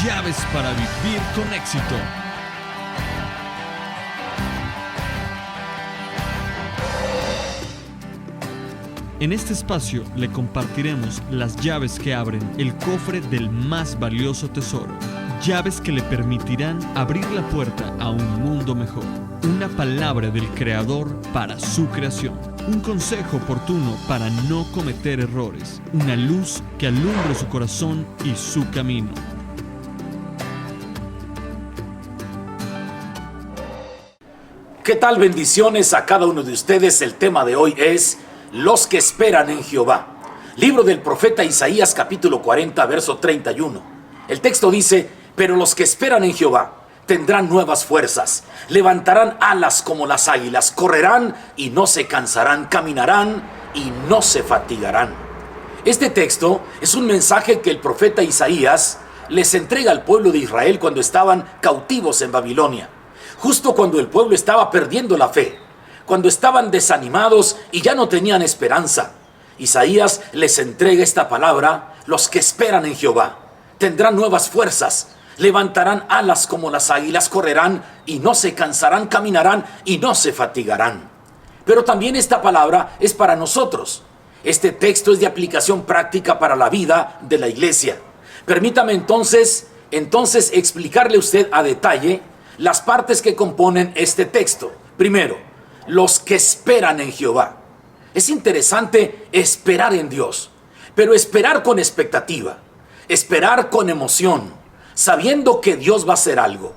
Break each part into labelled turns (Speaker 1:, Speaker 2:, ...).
Speaker 1: Llaves para vivir con éxito. En este espacio le compartiremos las llaves que abren el cofre del más valioso tesoro. Llaves que le permitirán abrir la puerta a un mundo mejor. Una palabra del Creador para su creación. Un consejo oportuno para no cometer errores. Una luz que alumbre su corazón y su camino.
Speaker 2: ¿Qué tal? Bendiciones a cada uno de ustedes. El tema de hoy es los que esperan en Jehová. Libro del profeta Isaías, capítulo 40, verso 31. El texto dice: pero los que esperan en Jehová tendrán nuevas fuerzas, levantarán alas como las águilas, correrán y no se cansarán, caminarán y no se fatigarán. Este texto es un mensaje que el profeta Isaías les entrega al pueblo de Israel cuando estaban cautivos en Babilonia, justo cuando el pueblo estaba perdiendo la fe, cuando estaban desanimados y ya no tenían esperanza. Isaías les entrega esta palabra: los que esperan en Jehová tendrán nuevas fuerzas, levantarán alas como las águilas, correrán y no se cansarán, caminarán y no se fatigarán. Pero también esta palabra es para nosotros. Este texto es de aplicación práctica para la vida de la iglesia. Permítame entonces explicarle a usted a detalle las partes que componen este texto. Primero, los que esperan en Jehová. Es interesante esperar en Dios, pero esperar con expectativa, esperar con emoción, sabiendo que Dios va a hacer algo,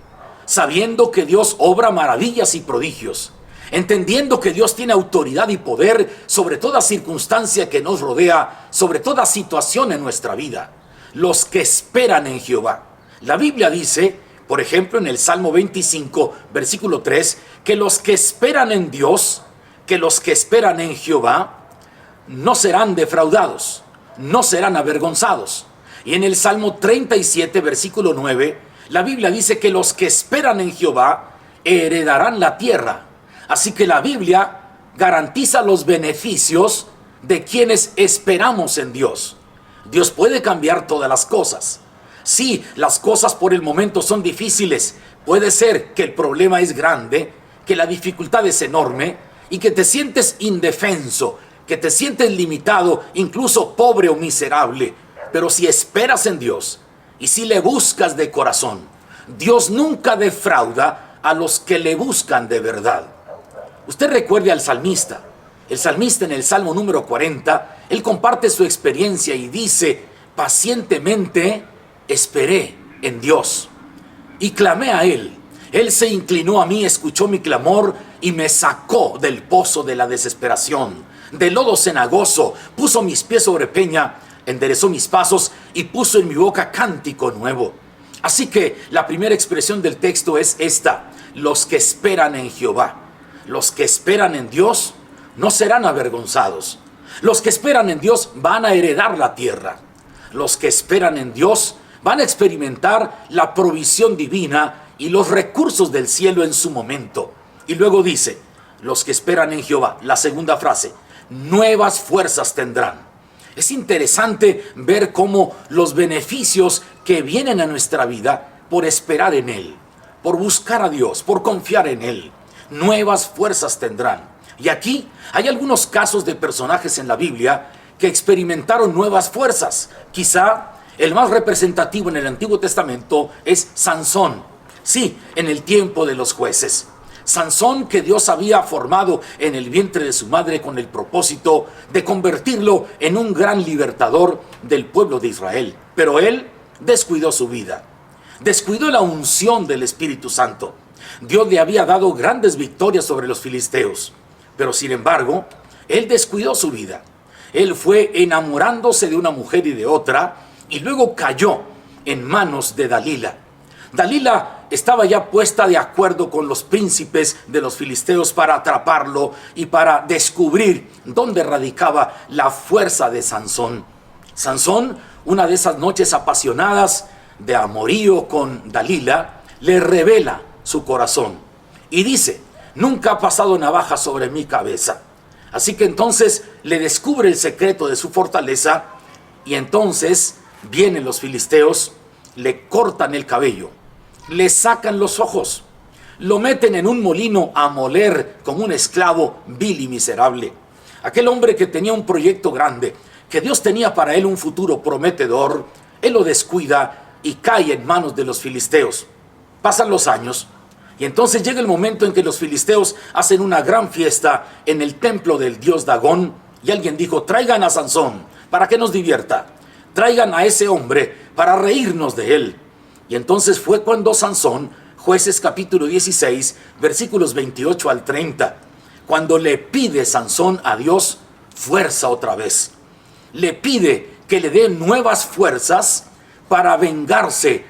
Speaker 2: sabiendo que Dios obra maravillas y prodigios, entendiendo que Dios tiene autoridad y poder sobre toda circunstancia que nos rodea, sobre toda situación en nuestra vida. Los que esperan en Jehová. La Biblia dice, por ejemplo, en el Salmo 25, versículo 3, que los que esperan en Dios, que los que esperan en Jehová, no serán defraudados, no serán avergonzados. Y en el Salmo 37, versículo 9, la Biblia dice que los que esperan en Jehová heredarán la tierra. Así que la Biblia garantiza los beneficios de quienes esperamos en Dios. Dios puede cambiar todas las cosas. Sí, las cosas por el momento son difíciles. Puede ser que el problema es grande, que la dificultad es enorme y que te sientes indefenso, que te sientes limitado, incluso pobre o miserable. Pero si esperas en Dios y si le buscas de corazón, Dios nunca defrauda a los que le buscan de verdad. Usted recuerde al salmista. El salmista en el Salmo número 40, él comparte su experiencia y dice: pacientemente esperé en Dios y clamé a Él. Él se inclinó a mí, escuchó mi clamor y me sacó del pozo de la desesperación, del lodo cenagoso, puso mis pies sobre peña, enderezó mis pasos y puso en mi boca cántico nuevo. Así que la primera expresión del texto es esta: los que esperan en Jehová. Los que esperan en Dios no serán avergonzados. Los que esperan en Dios van a heredar la tierra. Los que esperan en Dios van a experimentar la provisión divina y los recursos del cielo en su momento. Y luego dice, los que esperan en Jehová, la segunda frase, nuevas fuerzas tendrán. Es interesante ver cómo los beneficios que vienen a nuestra vida por esperar en Él, por buscar a Dios, por confiar en Él, nuevas fuerzas tendrán. Y aquí hay algunos casos de personajes en la Biblia que experimentaron nuevas fuerzas. Quizá el más representativo en el Antiguo Testamento es Sansón. Sí, en el tiempo de los jueces. Sansón, que Dios había formado en el vientre de su madre con el propósito de convertirlo en un gran libertador del pueblo de Israel. Pero él descuidó su vida. Descuidó la unción del Espíritu Santo. Dios le había dado grandes victorias sobre los filisteos. Pero sin embargo, él descuidó su vida. Él fue enamorándose de una mujer y de otra, y luego cayó en manos de Dalila. Dalila estaba ya puesta de acuerdo con los príncipes de los filisteos para atraparlo y para descubrir dónde radicaba la fuerza de Sansón. Sansón, una de esas noches apasionadas de amorío con Dalila, le revela su corazón y dice: nunca ha pasado navaja sobre mi cabeza. Así que entonces le descubre el secreto de su fortaleza, y entonces vienen los filisteos le cortan el cabello, le sacan los ojos, lo meten en un molino a moler como un esclavo vil y miserable. Aquel hombre que tenía un proyecto grande, que Dios tenía para él un futuro prometedor, él lo descuida y cae en manos de los filisteos. Pasan los años y entonces llega el momento en que los filisteos hacen una gran fiesta en el templo del dios Dagón, y alguien dijo: traigan a Sansón para que nos divierta, traigan a ese hombre para reírnos de él. Y entonces fue cuando Sansón, Jueces capítulo 16, versículos 28 al 30, cuando le pide Sansón a Dios fuerza otra vez. Le pide que le dé nuevas fuerzas para vengarse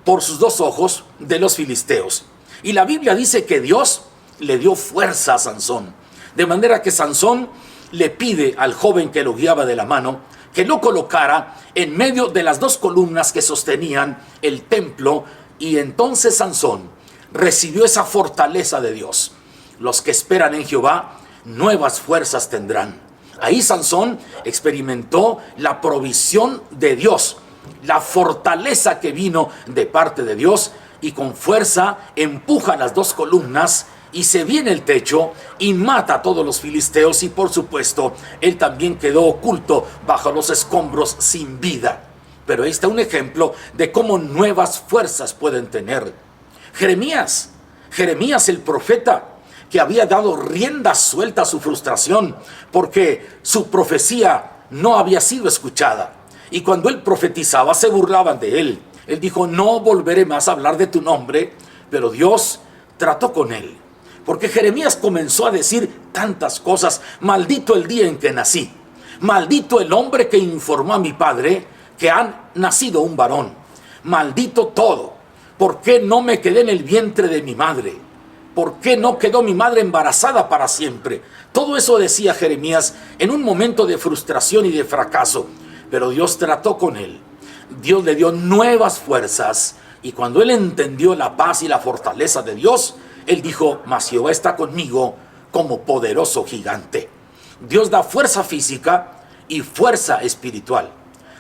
Speaker 2: por sus dos ojos de los filisteos. Y la Biblia dice que Dios le dio fuerza a Sansón, de manera que Sansón le pide al joven que lo guiaba de la mano que lo colocara en medio de las dos columnas que sostenían el templo, y entonces Sansón recibió esa fortaleza de Dios. Los que esperan en Jehová nuevas fuerzas tendrán. Ahí Sansón experimentó la provisión de Dios, la fortaleza que vino de parte de Dios, y con fuerza empuja las dos columnas y se viene el techo y mata a todos los filisteos, y por supuesto él también quedó oculto bajo los escombros sin vida. Pero ahí está un ejemplo de cómo nuevas fuerzas pueden tener. Jeremías el profeta, que había dado rienda suelta a su frustración porque su profecía no había sido escuchada, y cuando él profetizaba se burlaban de él. Él dijo: no volveré más a hablar de tu nombre. Pero Dios trató con él, porque Jeremías comenzó a decir tantas cosas. Maldito el día en que nací, maldito el hombre que informó a mi padre que ha nacido un varón, maldito todo. ¿Por qué no me quedé en el vientre de mi madre? ¿Por qué no quedó mi madre embarazada para siempre? Todo eso decía Jeremías en un momento de frustración y de fracaso. Pero Dios trató con él. Dios le dio nuevas fuerzas, y cuando él entendió la paz y la fortaleza de Dios, él dijo: mas Jehová está conmigo como poderoso gigante. Dios da fuerza física y fuerza espiritual.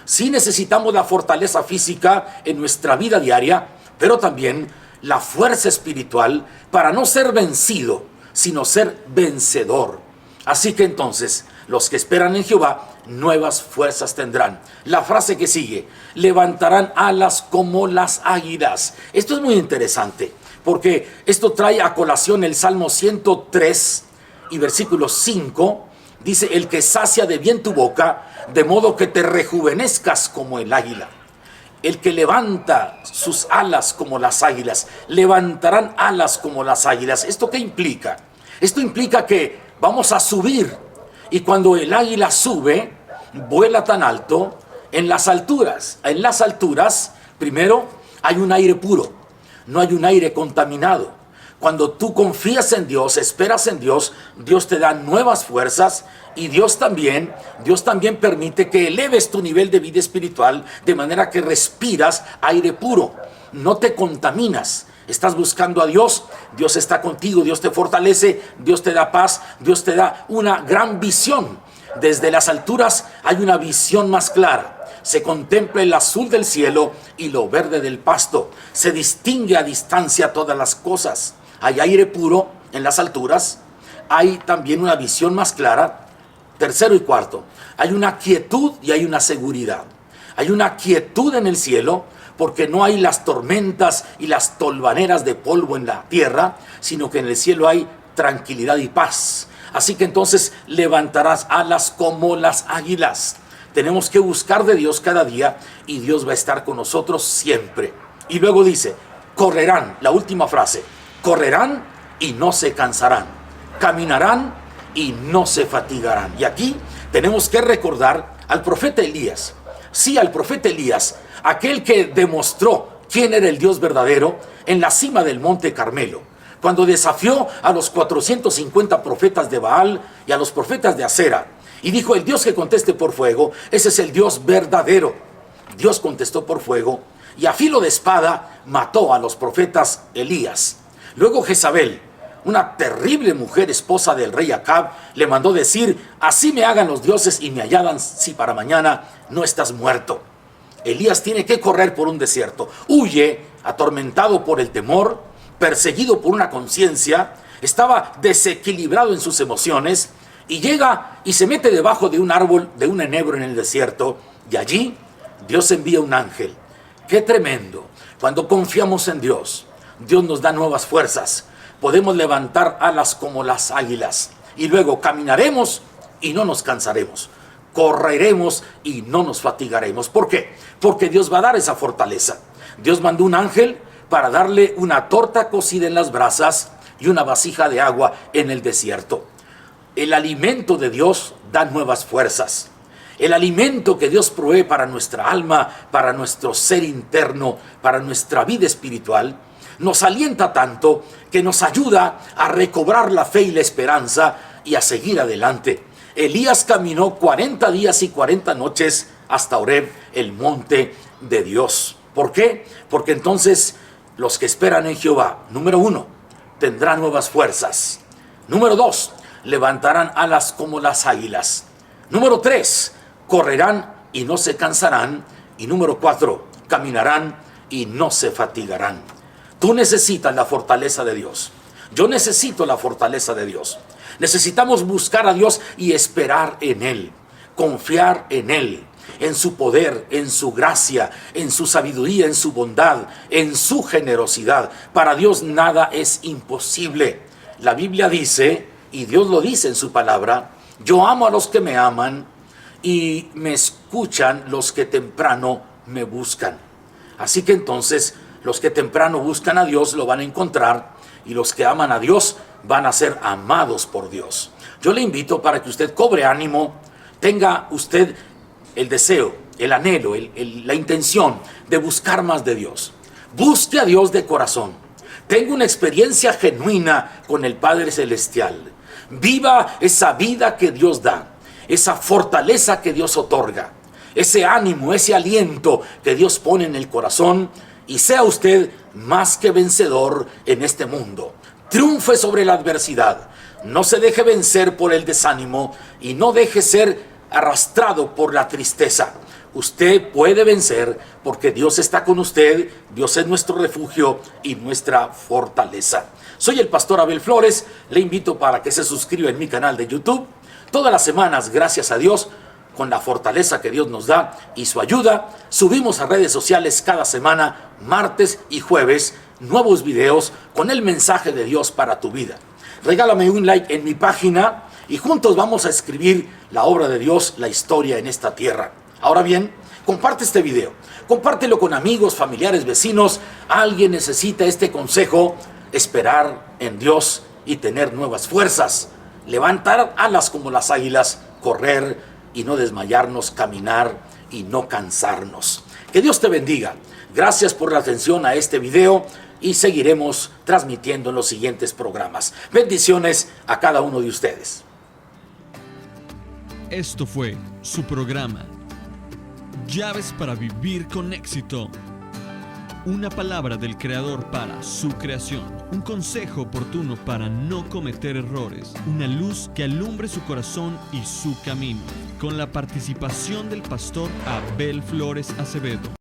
Speaker 2: Sí necesitamos la fortaleza física en nuestra vida diaria, pero también la fuerza espiritual para no ser vencido, sino ser vencedor. Así que entonces, los que esperan en Jehová nuevas fuerzas tendrán. La frase que sigue: levantarán alas como las águilas. Esto es muy interesante, porque esto trae a colación el Salmo 103 y versículo 5. Dice: el que sacia de bien tu boca, de modo que te rejuvenezcas como el águila. El que levanta sus alas como las águilas, levantarán alas como las águilas. ¿Esto qué implica? Esto implica que vamos a subir, y cuando el águila sube, vuela tan alto. En las alturas, primero hay un aire puro, no hay un aire contaminado. Cuando tú confías en Dios, esperas en Dios, Dios te da nuevas fuerzas, y Dios también permite que eleves tu nivel de vida espiritual, de manera que respiras aire puro, no te contaminas. Estás buscando a Dios, Dios está contigo, Dios te fortalece, Dios te da paz, Dios te da una gran visión. Desde las alturas hay una visión más clara. Se contempla el azul del cielo y lo verde del pasto. Se distingue a distancia todas las cosas. Hay aire puro en las alturas. Hay también una visión más clara. Tercero y cuarto, hay una quietud y hay una seguridad. Hay una quietud en el cielo, porque no hay las tormentas y las tolvaneras de polvo en la tierra, sino que en el cielo hay tranquilidad y paz. Así que entonces levantarás alas como las águilas. Tenemos que buscar de Dios cada día, y Dios va a estar con nosotros siempre. Y luego dice: correrán, la última frase: correrán y no se cansarán, caminarán y no se fatigarán. Y aquí tenemos que recordar al profeta Elías. Sí, al profeta Elías, aquel que demostró quién era el Dios verdadero en la cima del monte Carmelo, cuando desafió a los 450 profetas de Baal y a los profetas de Acera, y dijo: el Dios que conteste por fuego, ese es el Dios verdadero. Dios contestó por fuego, y a filo de espada mató a los profetas Elías. Luego Jezabel, una terrible mujer, esposa del rey Acab, le mandó decir: así me hagan los dioses y me añadan si para mañana no estás muerto. Elías tiene que correr por un desierto. Huye, atormentado por el temor, perseguido por una conciencia, estaba desequilibrado en sus emociones y llega y se mete debajo de un árbol, de un enebro en el desierto, y allí Dios envía un ángel. ¡Qué tremendo! Cuando confiamos en Dios, Dios nos da nuevas fuerzas. Podemos levantar alas como las águilas y luego caminaremos y no nos cansaremos. Correremos y no nos fatigaremos. ¿Por qué? Porque Dios va a dar esa fortaleza. Dios mandó un ángel para darle una torta cocida en las brasas y una vasija de agua en el desierto. El alimento de Dios da nuevas fuerzas. El alimento que Dios provee para nuestra alma, para nuestro ser interno, para nuestra vida espiritual, nos alienta tanto que nos ayuda a recobrar la fe y la esperanza y a seguir adelante. Elías caminó 40 días y 40 noches hasta Horeb, el monte de Dios. ¿Por qué? Porque entonces los que esperan en Jehová, número 1, tendrán nuevas fuerzas. Número 2, levantarán alas como las águilas. Número 3, correrán y no se cansarán. Y número 4, caminarán y no se fatigarán. Tú necesitas la fortaleza de Dios. Yo necesito la fortaleza de Dios. Necesitamos buscar a Dios y esperar en Él, confiar en Él, en su poder, en su gracia, en su sabiduría, en su bondad, en su generosidad. Para Dios nada es imposible. La Biblia dice, y Dios lo dice en su palabra, yo amo a los que me aman y me escuchan los que temprano me buscan. Así que entonces los que temprano buscan a Dios lo van a encontrar, y los que aman a Dios van a ser amados por Dios. Yo le invito para que usted cobre ánimo, tenga usted el deseo, el anhelo, la intención de buscar más de Dios. Busque a Dios de corazón. Tenga una experiencia genuina con el Padre Celestial. Viva esa vida que Dios da, esa fortaleza que Dios otorga, ese ánimo, ese aliento que Dios pone en el corazón, y sea usted más que vencedor en este mundo. Triunfe sobre la adversidad. No se deje vencer por el desánimo y no deje ser arrastrado por la tristeza. Usted puede vencer porque Dios está con usted. Dios es nuestro refugio y nuestra fortaleza. Soy el pastor Abel Flores. Le invito para que se suscriba en mi canal de YouTube. Todas las semanas, gracias a Dios, con la fortaleza que Dios nos da y su ayuda, subimos a redes sociales cada semana, martes y jueves, nuevos videos con el mensaje de Dios para tu vida. Regálame un like en mi página y juntos vamos a escribir la obra de Dios, la historia en esta tierra. Ahora bien, comparte este video, compártelo con amigos, familiares, vecinos. Alguien necesita este consejo: esperar en Dios y tener nuevas fuerzas, levantar alas como las águilas, correr y no desmayarnos, caminar y no cansarnos. Que Dios te bendiga. Gracias por la atención a este video y seguiremos transmitiendo en los siguientes programas. Bendiciones a cada uno de ustedes.
Speaker 1: Esto fue su programa, Llaves para Vivir con Éxito. Una palabra del Creador para su creación. Un consejo oportuno para no cometer errores. Una luz que alumbre su corazón y su camino. Con la participación del pastor Abel Flores Acevedo.